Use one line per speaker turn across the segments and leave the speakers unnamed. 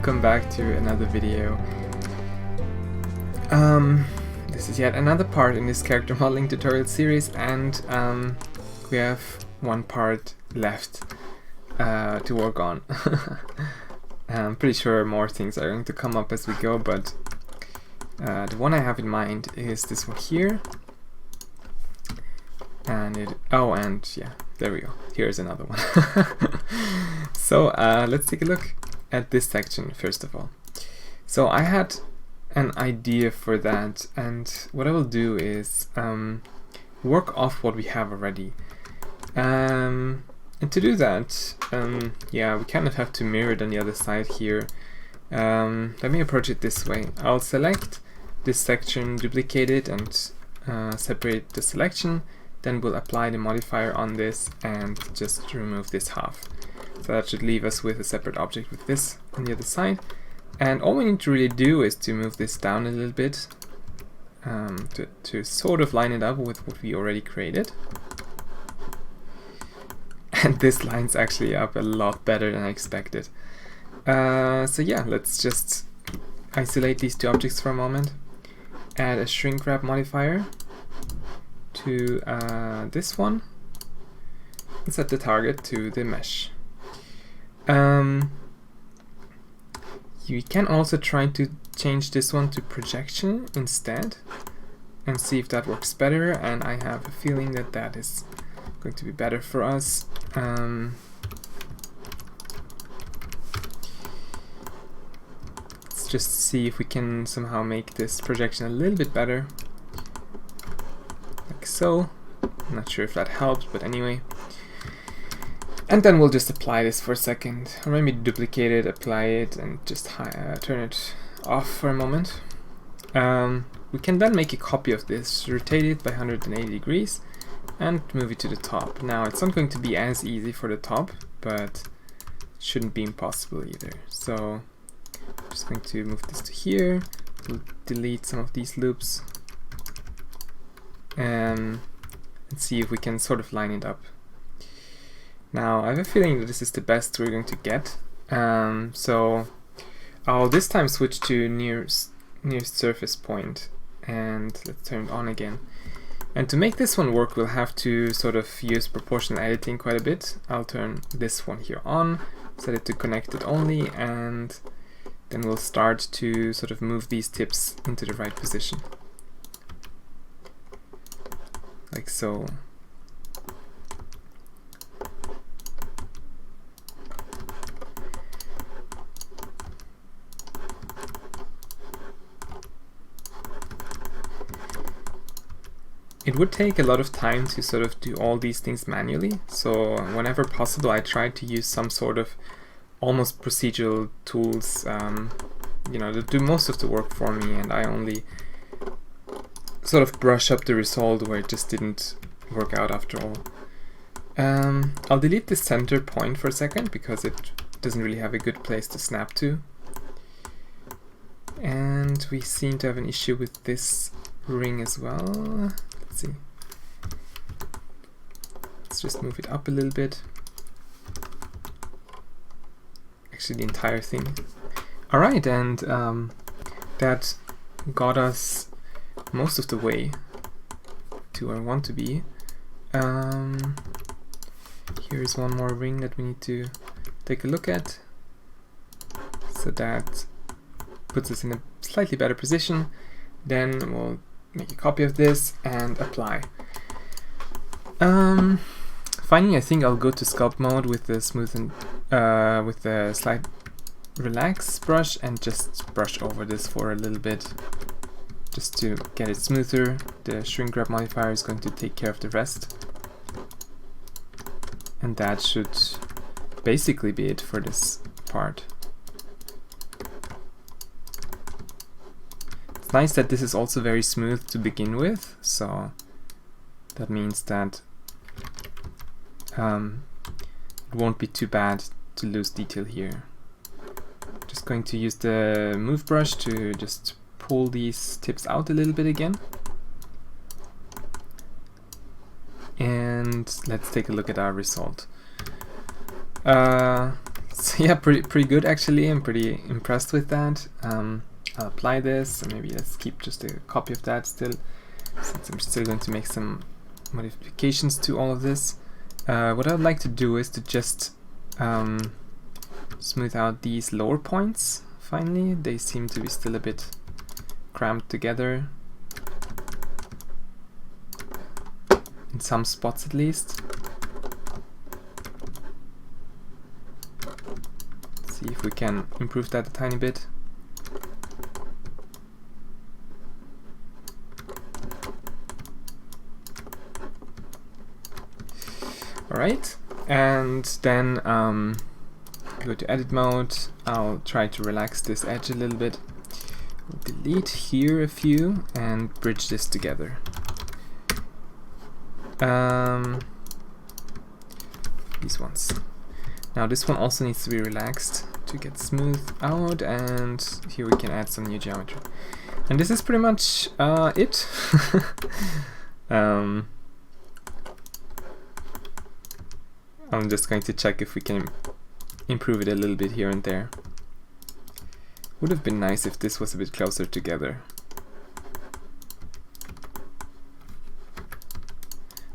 welcome back to another video. This is yet another part in this character modeling tutorial series, and we have one part left to work on. I'm pretty sure more things are going to come up as we go, but the one I have in mind is this one here. And yeah, there we go. Here's another one. So let's take a look at this section first of all. So I had an idea for that, and what I will do is work off what we have already. And to do that, yeah, we kind of have to mirror it on the other side here. Let me approach it this way. I'll select this section, duplicate it, and separate the selection. Then we'll apply the modifier on this and just remove this half. So that should leave us with a separate object with this on the other side. And all we need to really do is to move this down a little bit to sort of line it up with what we already created. And this lines actually up a lot better than I expected. So yeah, let's just isolate these two objects for a moment. Add a shrink wrap modifier to this one and set the target to the mesh. You can also try to change this one to projection instead and see if that works better, and I have a feeling that that is going to be better for us. Let's just see if we can somehow make this projection a little bit better. Like so. I'm not sure if that helps, but anyway. And then we'll just apply this for a second, or maybe duplicate it, apply it, and just turn it off for a moment. We can then make a copy of this, rotate it by 180 degrees, and move it to the top. Now, it's not going to be as easy for the top, but it shouldn't be impossible either. So, I'm just going to move this to here, we'll delete some of these loops, and see if we can sort of line it up. Now, I have a feeling that this is the best we're going to get, so I'll this time switch to nearest surface point, and let's turn it on again. And to make this one work, we'll have to sort of use proportional editing quite a bit. I'll turn this one here on, set it to connected only, and then we'll start to sort of move these tips into the right position. Like so. It would take a lot of time to sort of do all these things manually, so whenever possible I try to use some sort of almost procedural tools, you know, that do most of the work for me, and I only sort of brush up the result where it just didn't work out after all. I'll delete the center point for a second because it doesn't really have a good place to snap to. And we seem to have an issue with this ring as well. Let's see. Let's just move it up a little bit. Actually, the entire thing. Alright, and that got us most of the way to where I want to be. Here's one more ring that we need to take a look at. So that puts us in a slightly better position. Then we'll make a copy of this and apply. Finally, I think I'll go to Sculpt Mode with the smooth and with the slight relax brush and just brush over this for a little bit, just to get it smoother. The shrink wrap modifier is going to take care of the rest, and that should basically be it for this part. It's nice that this is also very smooth to begin with, so that means that it won't be too bad to lose detail here. Just going to use the move brush to just pull these tips out a little bit again. And let's take a look at our result. So yeah, pretty good actually. I'm pretty impressed with that. I'll apply this, and maybe let's keep just a copy of that still, since I'm still going to make some modifications to all of this. What I'd like to do is to just smooth out these lower points. Finally, they seem to be still a bit cramped together, in some spots at least. Let's see if we can improve that a tiny bit. Alright, and then go to edit mode. I'll try to relax this edge a little bit. Delete here a few and bridge this together. These ones. Now this one also needs to be relaxed to get smooth out, and here we can add some new geometry. And this is pretty much it. I'm just going to check if we can improve it a little bit here and there. Would have been nice if this was a bit closer together.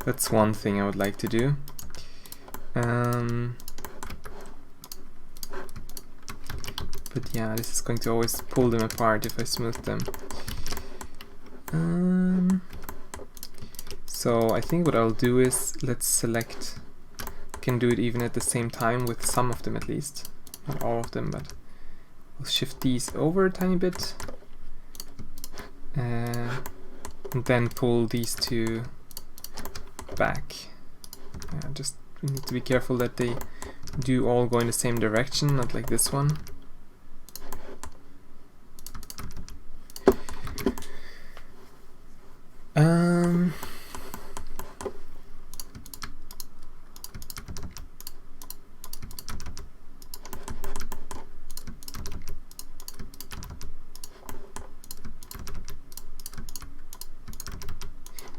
That's one thing I would like to do. But yeah, this is going to always pull them apart if I smooth them. So I think what I'll do is, let's select, can do it even at the same time with some of them at least. Not all of them, but we'll shift these over a tiny bit. And then pull these two back. Just we need to be careful that they do all go in the same direction, not like this one.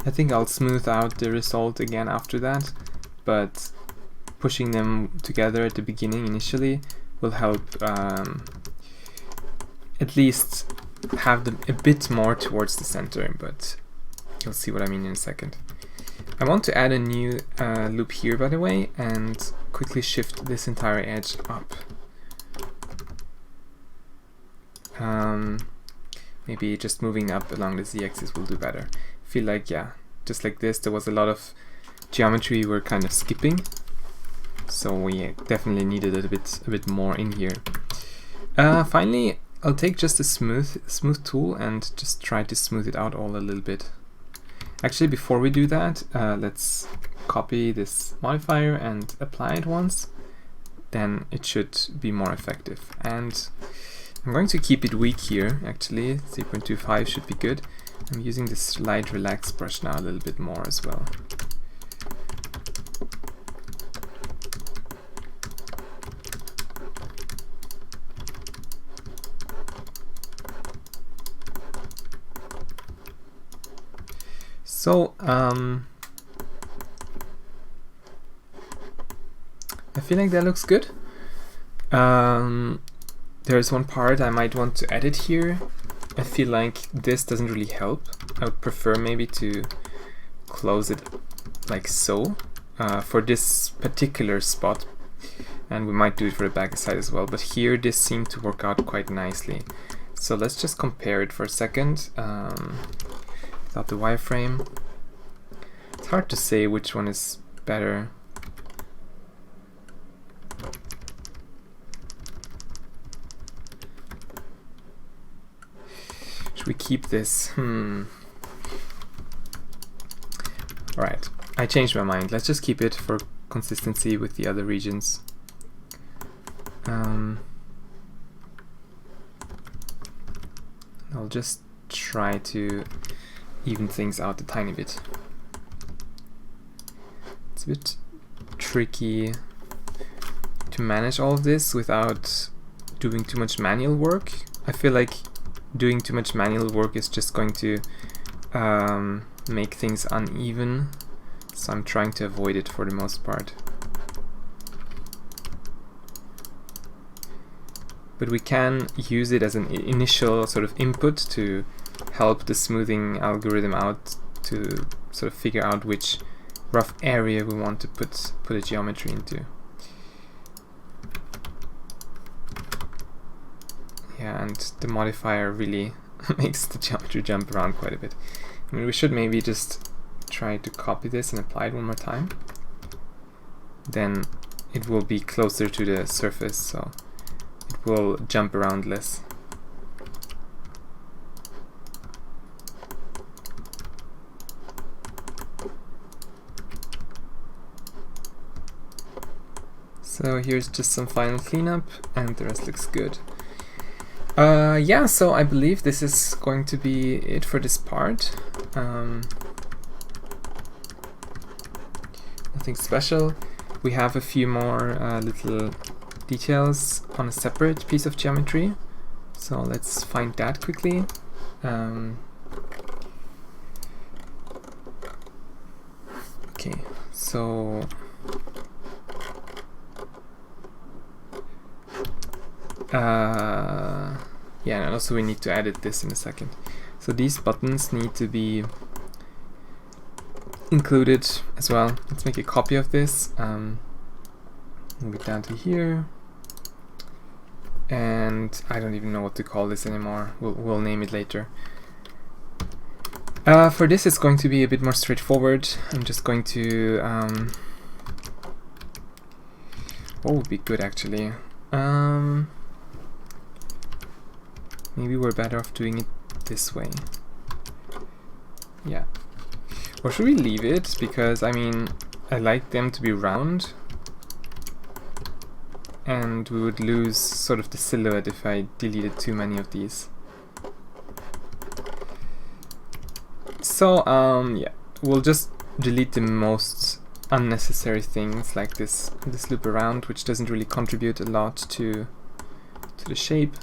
I think I'll smooth out the result again after that, but pushing them together at the beginning initially will help at least have them a bit more towards the center, but you'll see what I mean in a second. I want to add a new loop here, by the way, and quickly shift this entire edge up. Maybe just moving up along the z-axis will do better. Feel like, yeah, just like this, there was a lot of geometry we're kind of skipping, so we definitely needed a bit more in here. Finally, I'll take just a smooth tool and just try to smooth it out all a little bit. Actually, before we do that, let's copy this modifier and apply it once. Then it should be more effective. And I'm going to keep it weak here, actually. 3.25 should be good. I'm using this light relax brush now a little bit more as well. So, I feel like that looks good. There's one part I might want to edit here. I feel like this doesn't really help. I would prefer maybe to close it like so for this particular spot, and we might do it for the back side as well, but here this seemed to work out quite nicely. So let's just compare it for a second without the wireframe. It's hard to say which one is better. We keep this. Alright, I changed my mind. Let's just keep it for consistency with the other regions. I'll just try to even things out a tiny bit. It's a bit tricky to manage all of this without doing too much manual work. I feel like doing too much manual work is just going to make things uneven, so I'm trying to avoid it for the most part. but we can use it as an initial sort of input to help the smoothing algorithm out to sort of figure out which rough area we want to put a geometry into. Yeah, and the modifier really makes the geometry jump around quite a bit. I mean, we should maybe just try to copy this and apply it one more time. Then it will be closer to the surface, so it will jump around less. So here's just some final cleanup, and the rest looks good. Yeah, so I believe this is going to be it for this part. Nothing special. We have a few more little details on a separate piece of geometry. So let's find that quickly. Okay, so yeah, and also we need to edit this in a second. So these buttons need to be included as well. Let's make a copy of this. Move it down to here. And I don't even know what to call this anymore. We'll name it later. For this it's going to be a bit more straightforward. I'm just going to what would be good actually? Maybe we're better off doing it this way. Yeah. Or should we leave it? Because I mean, I like them to be round, and we would lose sort of the silhouette if I deleted too many of these. So yeah, we'll just delete the most unnecessary things like this loop around, which doesn't really contribute a lot to the shape.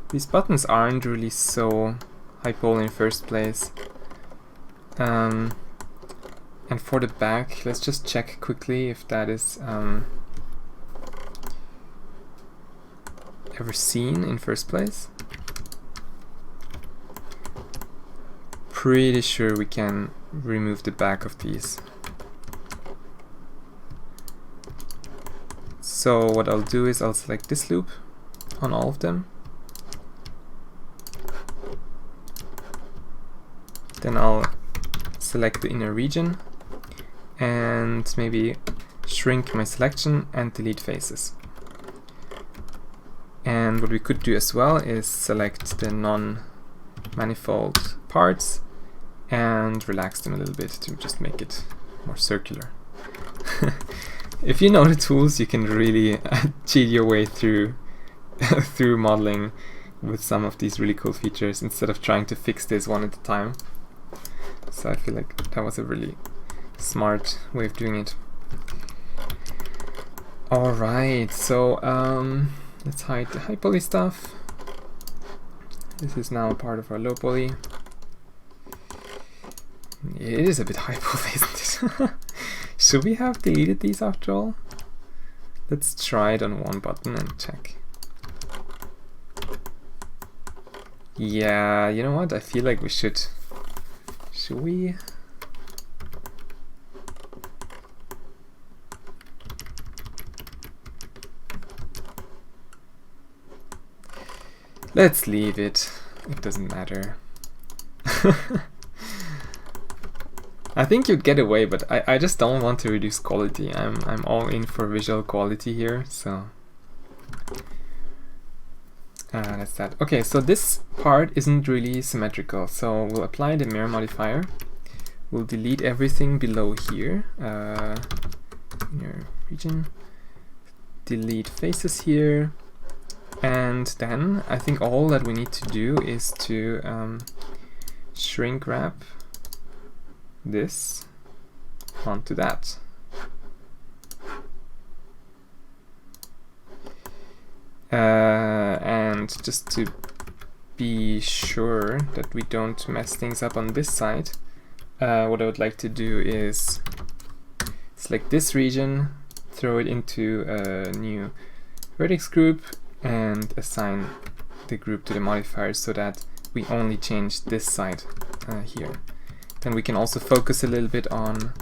These buttons aren't really so hypole in first place. And for the back, let's just check quickly if that is ever seen in first place. Pretty sure we can remove the back of these. So what I'll do is I'll select this loop on all of them. Then I'll select the inner region and maybe shrink my selection and delete faces. And what we could do as well is select the non-manifold parts and relax them a little bit to just make it more circular. If you know the tools, you can really cheat your way through through modeling with some of these really cool features instead of trying to fix this one at a time. So I feel like that was a really smart way of doing it. Alright, so let's hide the high poly stuff. This is now part of our low poly. It is a bit high poly, isn't it? Should we have deleted these after all? Let's try it on one button and check. Yeah, you know what? I feel like we should. Should we? Let's leave it. It doesn't matter. I think you'd get away, but I just don't want to reduce quality. I'm all in for visual quality here, so that's that. Okay, so this part isn't really symmetrical, so we'll apply the mirror modifier. We'll delete everything below here. Inner region. Delete faces here. And then I think all that we need to do is to shrink wrap this onto that. And just to be sure that we don't mess things up on this side, what I would like to do is select this region throw it into a new vertex group and assign the group to the modifier so that we only change this side here. Then we can also focus a little bit on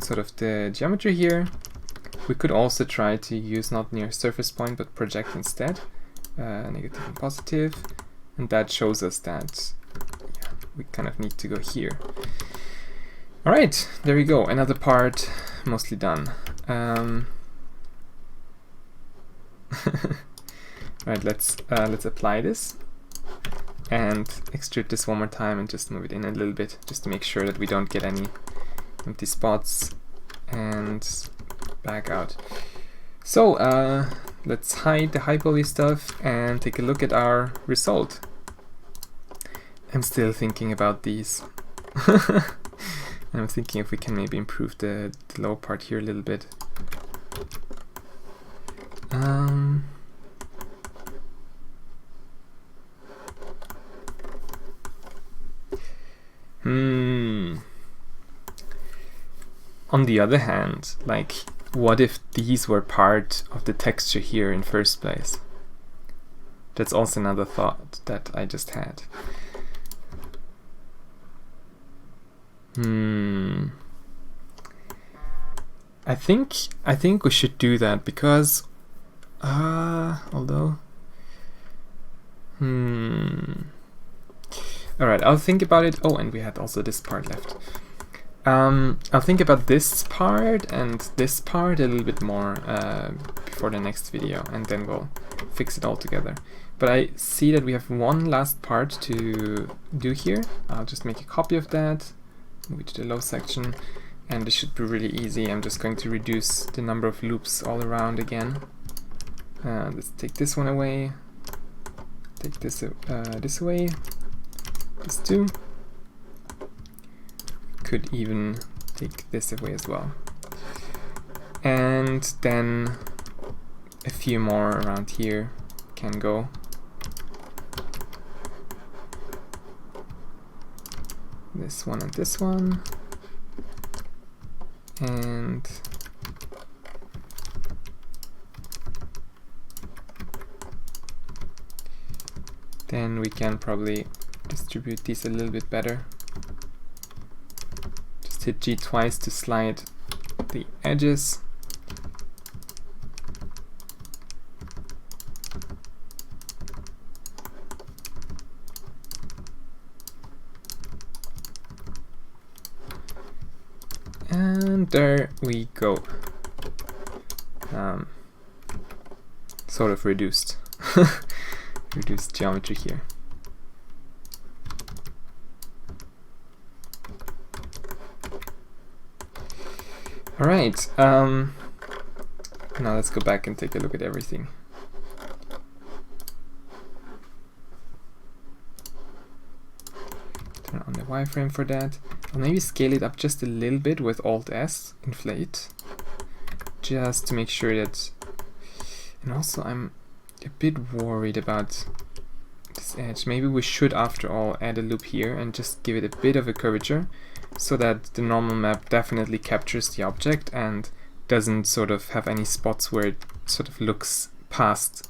sort of the geometry here. We could also try to use not near surface point but project instead, negative and positive, and that shows us that we kind of need to go here. Alright, there we go, another part mostly done. Right, let's apply this and extrude this one more time and just move it in a little bit just to make sure that we don't get any empty spots, and back out. So let's hide the high poly stuff and take a look at our result. I'm still thinking about these. I'm thinking if we can maybe improve the lower part here a little bit. On the other hand, like, what if these were part of the texture here in first place? That's also another thought that I just had. I think we should do that because although alright, I'll think about it. Oh, and we had also this part left. I'll think about this part and this part a little bit more before the next video, and then we'll fix it all together. But I see that we have one last part to do here. I'll just make a copy of that, move it to the low section, and this should be really easy. I'm just going to reduce the number of loops all around again. Let's take this one away, take this away, this too. Could even take this away as well. And then a few more around here can go. This one and this one. And then we can probably distribute these a little bit better. Just hit G twice to slide the edges. And there we go. Sort of reduced reduced geometry here. Alright, now let's go back and take a look at everything. Turn on the wireframe for that. I'll maybe scale it up just a little bit with Alt-S, inflate, just to make sure that... And also I'm a bit worried about this edge. Maybe we should after all add a loop here and just give it a bit of a curvature, so that the normal map definitely captures the object and doesn't sort of have any spots where it sort of looks past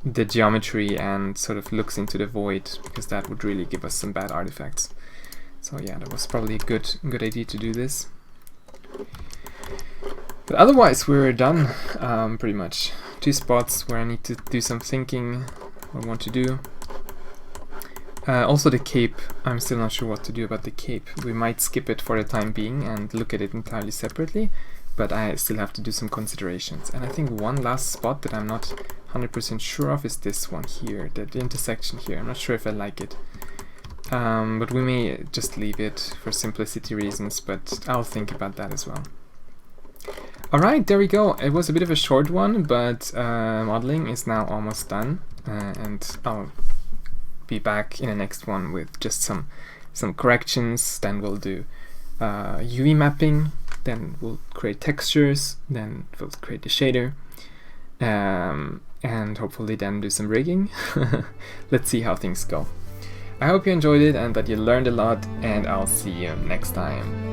the geometry and sort of looks into the void, because that would really give us some bad artifacts. So yeah, that was probably a good idea to do this. But otherwise we're done, pretty much. 2 spots where I need to do some thinking what I want to do. Also the cape, I'm still not sure what to do about the cape. We might skip it for the time being and look at it entirely separately, but I still have to do some considerations. And I think one last spot that I'm not 100% sure of is this one here, the intersection here. I'm not sure if I like it. But we may just leave it for simplicity reasons, but I'll think about that as well. Alright, there we go. It was a bit of a short one, but modeling is now almost done, and I'll be back in the next one with just some corrections. Then we'll do UV mapping, then we'll create textures, then we'll create the shader, and hopefully then do some rigging. Let's see how things go. I hope you enjoyed it and that you learned a lot, and I'll see you next time.